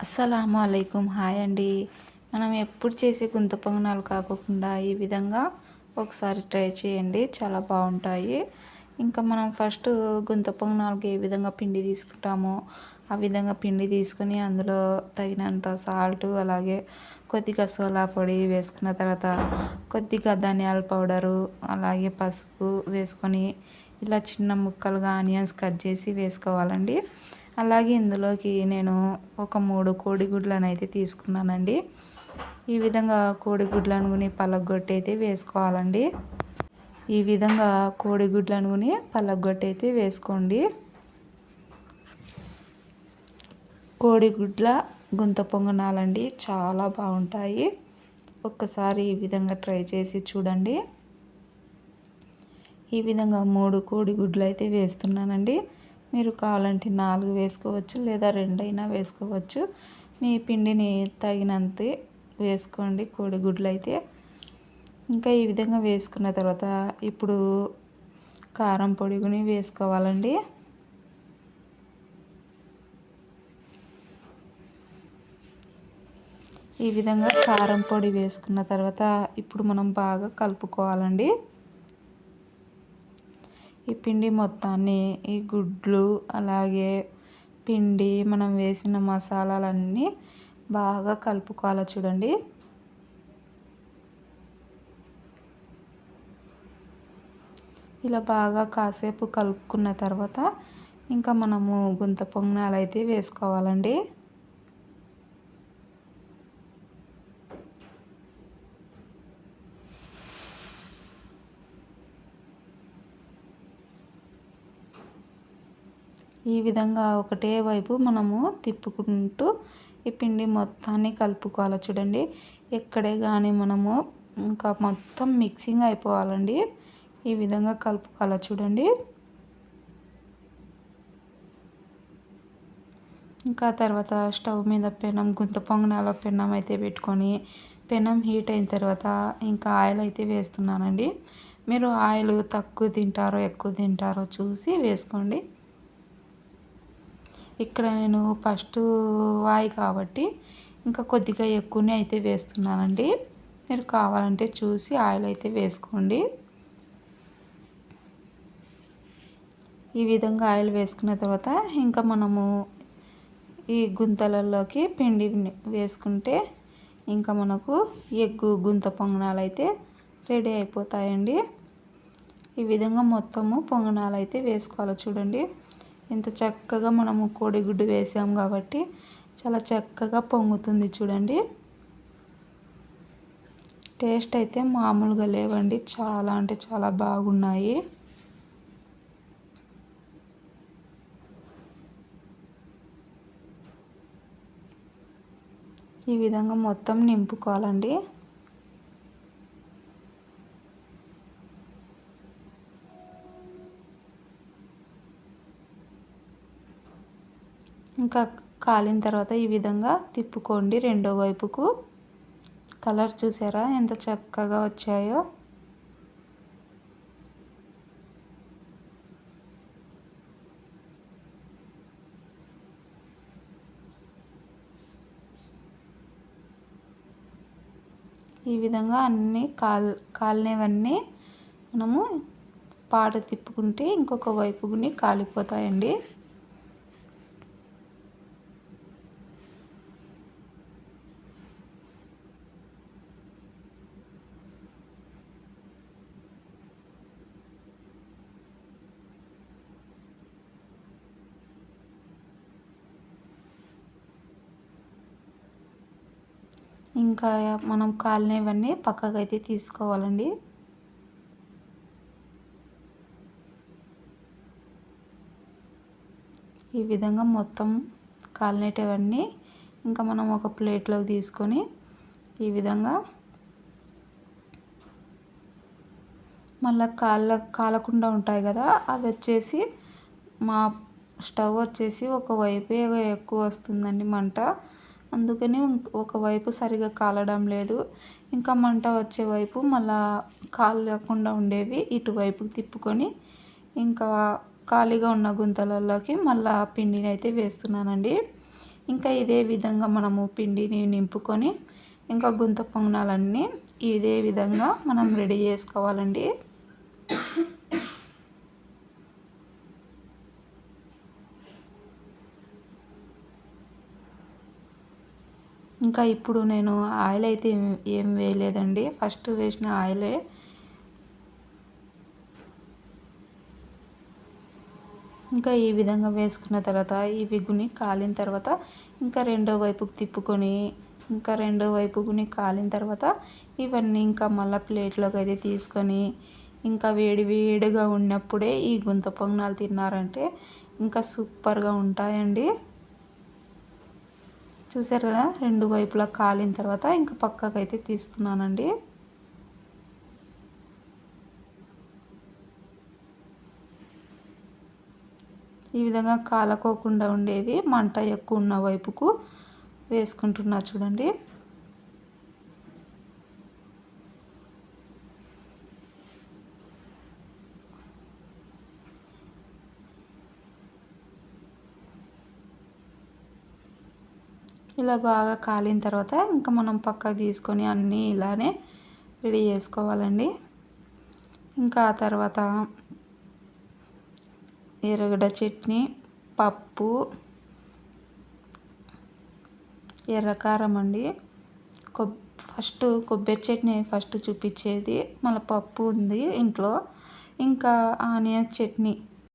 అస్సలాము అలైకుం. హాయ్ అండి. మనం ఎప్పుడు చేసే గుంత పొంగనాలు కాకోకుండా ఈ విధంగా ఒకసారి ట్రై చేయండి, చాలా బాగుంటాయి. ఇంకా మనం ఫస్ట్ గుంత పొంగనాలకి ఏ విధంగా పిండి తీసుకుంటామో ఆ విధంగా పిండి తీసుకొని అందులో తగినంత సాల్ట్, అలాగే కొద్దిగా సోలా పొడి వేసుకున్న తర్వాత కొద్దిగా ధనియాల పౌడరు, అలాగే పసుపు వేసుకొని ఇలా చిన్న ముక్కలుగా ఆనియన్స్ కట్ చేసి వేసుకోవాలండి. అలాగే ఇందులోకి నేను ఒక 3 కోడిగుడ్లను అయితే తీసుకున్నానండి. ఈ విధంగా కోడిగుడ్లను పలగొట్టి అయితే వేసుకోవాలండి. ఈ విధంగా కోడిగుడ్లను పలగొట్టి అయితే వేసుకోండి. కోడిగుడ్ల గుంత పొంగనాలండి చాలా బాగుంటాయి. ఒక్కసారి ఈ విధంగా ట్రై చేసి చూడండి. ఈ విధంగా 3 కోడిగుడ్లు అయితే వేస్తున్నానండి. మీరు కావాలంటే 4 వేసుకోవచ్చు, లేదా 2 అయినా వేసుకోవచ్చు. మీ పిండిని తగినంత వేసుకోండి కోడిగుడ్లు అయితే. ఇంకా ఈ విధంగా వేసుకున్న తర్వాత ఇప్పుడు కారం పొడిని వేసుకోవాలండి. ఈ విధంగా కారం పొడి వేసుకున్న తర్వాత ఇప్పుడు మనం బాగా కలుపుకోవాలండి. ఈ పిండి మొత్తాన్ని, ఈ గుడ్లు, అలాగే పిండి, మనం వేసిన మసాలాలన్నీ బాగా కలుపుకోవాలి చూడండి. ఇలా బాగా కాసేపు కలుపుకున్న తర్వాత ఇంకా మనము గుంత పొంగనాలు అయితే వేసుకోవాలండి. ఈ విధంగా ఒకటే వైపు మనము తిప్పుకుంటూ ఈ పిండి మొత్తాన్ని కలుపుకోవాలి చూడండి. ఎక్కడే కానీ మనము ఇంకా మొత్తం మిక్సింగ్ అయిపోవాలండి. ఈ విధంగా కలుపుకోవాలి చూడండి. ఇంకా తర్వాత స్టవ్ మీద గుంత పొంగనాల పెనం అయితే పెట్టుకొని పెనం హీట్ అయిన తర్వాత ఇంకా ఆయిల్ అయితే వేస్తున్నానండి. మీరు ఆయిల్ తక్కువ తింటారో ఎక్కువ తింటారో చూసి వేసుకోండి. ఇక్కడ నేను ఫస్ట్ వాయి కాబట్టి ఇంకా కొద్దిగా ఎక్కువనే అయితే వేస్తున్నానండి. మీరు కావాలంటే చూసి ఆయిల్ అయితే వేసుకోండి. ఈ విధంగా ఆయిల్ వేసుకున్న తర్వాత ఇంకా మనము ఈ గుంతలలోకి పిండి వేసుకుంటే ఇంకా మనకు ఎగ్గు గుంత పొంగనాలు అయితే రెడీ అయిపోతాయండి. ఈ విధంగా మొత్తము పొంగనాలు అయితే వేసుకోవాలి చూడండి. ఇంత చక్కగా మనము కోడిగుడ్డు వేసాం కాబట్టి చాలా చక్కగా పొంగుతుంది చూడండి. టేస్ట్ అయితే మామూలుగా లేవండి, చాలా అంటే చాలా బాగున్నాయి. ఈ విధంగా మొత్తం నింపుకోవాలండి. ఇంకా కాలిన తర్వాత ఈ విధంగా తిప్పుకోండి రెండో వైపుకు. కలర్ చూసారా ఎంత చక్కగా వచ్చాయో. ఈ విధంగా అన్నీ కాలినవన్నీ మనము పాట తిప్పుకుంటే ఇంకొక వైపుని కాలిపోతాయండి. ఇంకా మనం కాలినవన్నీ పక్కకైతే తీసుకోవాలండి. ఈ విధంగా మొత్తం కాలినవన్నీ ఇంకా మనం ఒక ప్లేట్లోకి తీసుకొని ఈ విధంగా మళ్ళీ కాలకుండా ఉంటాయి కదా, అవి వచ్చేసి మా స్టవ్ వచ్చేసి ఒకవైపే ఎక్కువ వస్తుందండి మంట. అందుకని ఒకవైపు సరిగా కాలడం లేదు. ఇంకా మంట వచ్చే వైపు మళ్ళా కాలకుండా ఉండేవి ఇటువైపుకి తిప్పుకొని ఇంకా ఖాళీగా ఉన్న గుంతలలోకి మళ్ళీ పిండిని అయితే వేస్తున్నానండి. ఇంకా ఇదే విధంగా మనము పిండిని నింపుకొని ఇంకా గుంత పొంగనాలన్నీ ఇదే విధంగా మనం రెడీ చేసుకోవాలండి. ఇంకా ఇప్పుడు నేను ఆయిల్ అయితే ఏం వేయలేదండి, ఫస్ట్ వేసిన ఆయిలే. ఇంకా ఈ విధంగా వేసుకున్న తర్వాత ఈ విగుని కాలిన తర్వాత ఇంకా రెండో వైపుకి తిప్పుకొని ఇంకా రెండో వైపుని కాలిన తర్వాత ఇవన్నీ ఇంకా మళ్ళీ ప్లేట్లోకి అయితే తీసుకొని ఇంకా వేడి వేడిగా ఉన్నప్పుడే ఈ గుంత పొంగనాలు తిన్నారంటే ఇంకా సూపర్గా ఉంటాయండి. చూసారు కదా, రెండు వైపులా కాలిన తర్వాత ఇంకా పక్కకైతే తీస్తున్నానండి. ఈ విధంగా కాలకోకుండా ఉండేవి మంట ఎక్కువ ఉన్న వైపుకు వేసుకుంటున్నా చూడండి. ఇలా బాగా కాలిన తర్వాత ఇంకా మనం పక్కకు తీసుకొని అన్నీ ఇలానే రెడీ చేసుకోవాలండి. ఇంకా ఆ తర్వాత ఎర్రగడ్డ చట్నీ, పప్పు, ఎర్రకారం అండి. ఫస్ట్ కొబ్బరి చట్నీ ఫస్ట్ చూపించేది, మళ్ళీ పప్పు ఉంది ఇంట్లో, ఇంకా ఆనియన్ చట్నీ